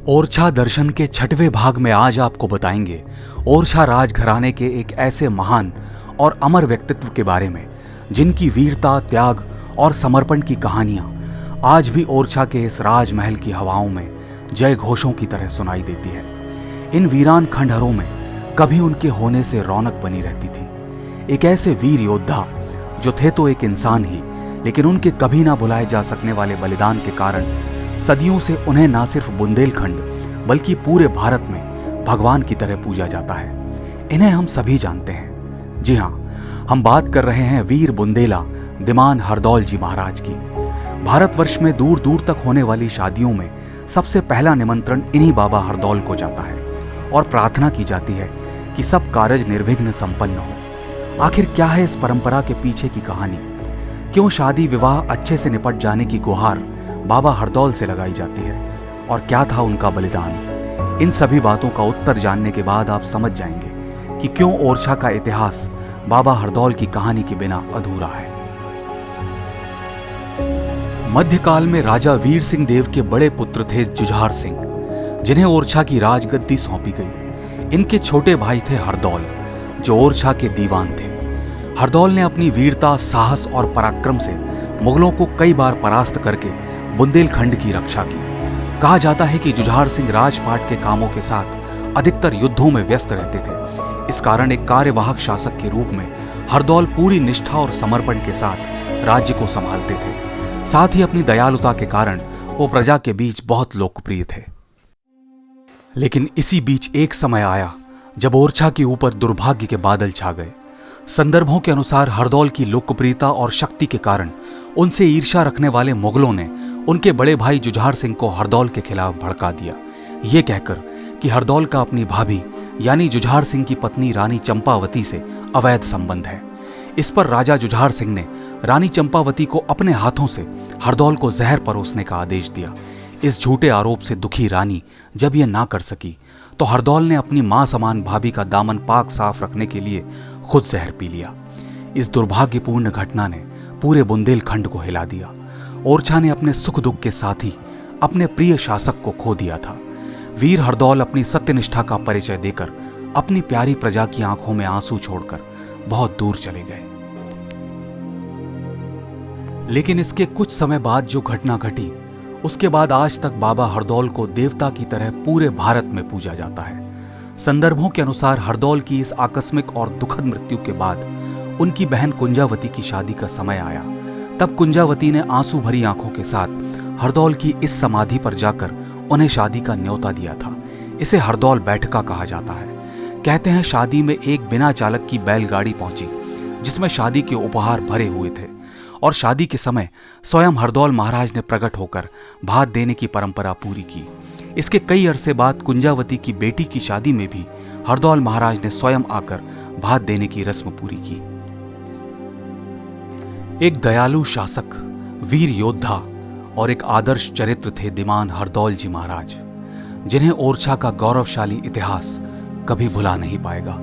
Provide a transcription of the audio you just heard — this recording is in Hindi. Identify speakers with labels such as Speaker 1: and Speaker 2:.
Speaker 1: ओरछा दर्शन के 6वें भाग में आज आपको बताएंगे ओरछा राजघराने के एक ऐसे महान और अमर व्यक्तित्व के बारे में जिनकी वीरता, त्याग और समर्पण की कहानियां आज भी ओरछा के इस राजमहल की हवाओं में जय घोषों की तरह सुनाई देती है। इन वीरान खंडहरों में कभी उनके होने से रौनक बनी रहती थी। एक ऐसे वीर योद्धा जो थे तो एक इंसान ही, लेकिन उनके कभी ना भुलाए जा सकने वाले बलिदान के कारण सदियों से उन्हें ना सिर्फ बुंदेलखंड बल्कि पूरे भारत में भगवान की तरह पूजा जाता है। इन्हें हम सभी जानते हैं। जी हाँ, हम बात कर रहे हैं वीर बुंदेला दिमान हरदौल जी महाराज की। भारतवर्ष में दूर दूर तक होने वाली शादियों में सबसे पहला निमंत्रण इन्हीं बाबा हरदौल को जाता है और प्रार्थना की जाती है कि सब कार्य निर्विघ्न संपन्न हो। आखिर क्या है इस परंपरा के पीछे की कहानी? क्यों शादी विवाह अच्छे से निपट जाने की गुहार बाबा हरदौल से लगाई जाती है, और क्या था उनका बलिदान? इन सभी बातों का उत्तर जानने के बाद आप समझ जाएंगे कि क्यों ओरछा का इतिहास बाबा हरदौल की कहानी के बिना अधूरा है। मध्यकाल में राजा वीर सिंह देव के बड़े पुत्र थे जुझार सिंह, जिन्हें ओरछा की राजगद्दी सौंपी गई। इनके छोटे भाई थे हरदौल, जो ओरछा के दीवान थे। हरदौल ने अपनी वीरता, साहस और पराक्रम से मुगलों को कई बार परास्त करके बुंदेलखंड की रक्षा की। कहा जाता है कि जुझार सिंह राजपाट के कामों के साथ अधिकतर युद्धों में व्यस्त रहते थे। इस कारण एक कार्यवाहक शासक के रूप में हरदौल पूरी निष्ठा और समर्पण के साथ राज्य को संभालते थे। साथ ही अपनी दयालुता के कारण वो प्रजा के बीच बहुत लोकप्रिय थे। लेकिन इसी बीच एक समय आया जब ओरछा के ऊपर दुर्भाग्य के बादल छा गए। संदर्भों के अनुसार हरदौल की लोकप्रियता और शक्ति के कारण उनसे ईर्ष्या रखने वाले मुगलों ने उनके बड़े भाई जुझार सिंह को हरदौल के खिलाफ भड़का दिया, ये कहकर कि हरदौल का अपनी भाभी यानी जुझार सिंह की पत्नी रानी चंपावती से अवैध संबंध है। इस पर राजा जुझार सिंह ने रानी चंपावती को अपने हाथों से हरदौल को जहर परोसने का आदेश दिया। इस झूठे आरोप से दुखी रानी जब यह ना कर सकी तो हरदौल ने अपनी मां समान भाभी का दामन पाक साफ रखने के लिए खुद जहर पी लिया। इस दुर्भाग्यपूर्ण घटना ने पूरे बुंदेलखंड को हिला दिया। ओरछा ने अपने सुख दुख के साथ ही अपने प्रिय शासक को खो दिया था। वीर हरदौल अपनी सत्यनिष्ठा का परिचय देकर अपनी प्यारी प्रजा की आंखों में आंसू छोड़कर बहुत दूर चले गए। लेकिन इसके कुछ समय बाद जो घटना घटी, उसके बाद आज तक बाबा हरदौल को देवता की तरह पूरे भारत में पूजा जाता है। संदर्भों के अनुसार हरदौल की इस आकस्मिक और दुखद मृत्यु के बाद उनकी बहन कुंजावती की शादी का समय आया। तब कुंजावती ने आंसू भरी आंखों के साथ हरदौल की इस समाधि पर जाकर उन्हें शादी का न्योता दिया था। इसे हरदौल बैठका कहा जाता है। कहते हैं शादी में एक बिना चालक की बैलगाड़ी पहुंची जिसमें शादी के उपहार भरे हुए थे, और शादी के समय स्वयं हरदौल महाराज ने प्रकट होकर भात देने की परंपरा पूरी की। इसके कई अरसे बाद कुंजावती की बेटी की शादी में भी हरदौल महाराज ने स्वयं आकर भात देने की रस्म पूरी की। एक दयालु शासक, वीर योद्धा और एक आदर्श चरित्र थे दिमान हरदौल जी महाराज, जिन्हें ओरछा का गौरवशाली इतिहास कभी भुला नहीं पाएगा।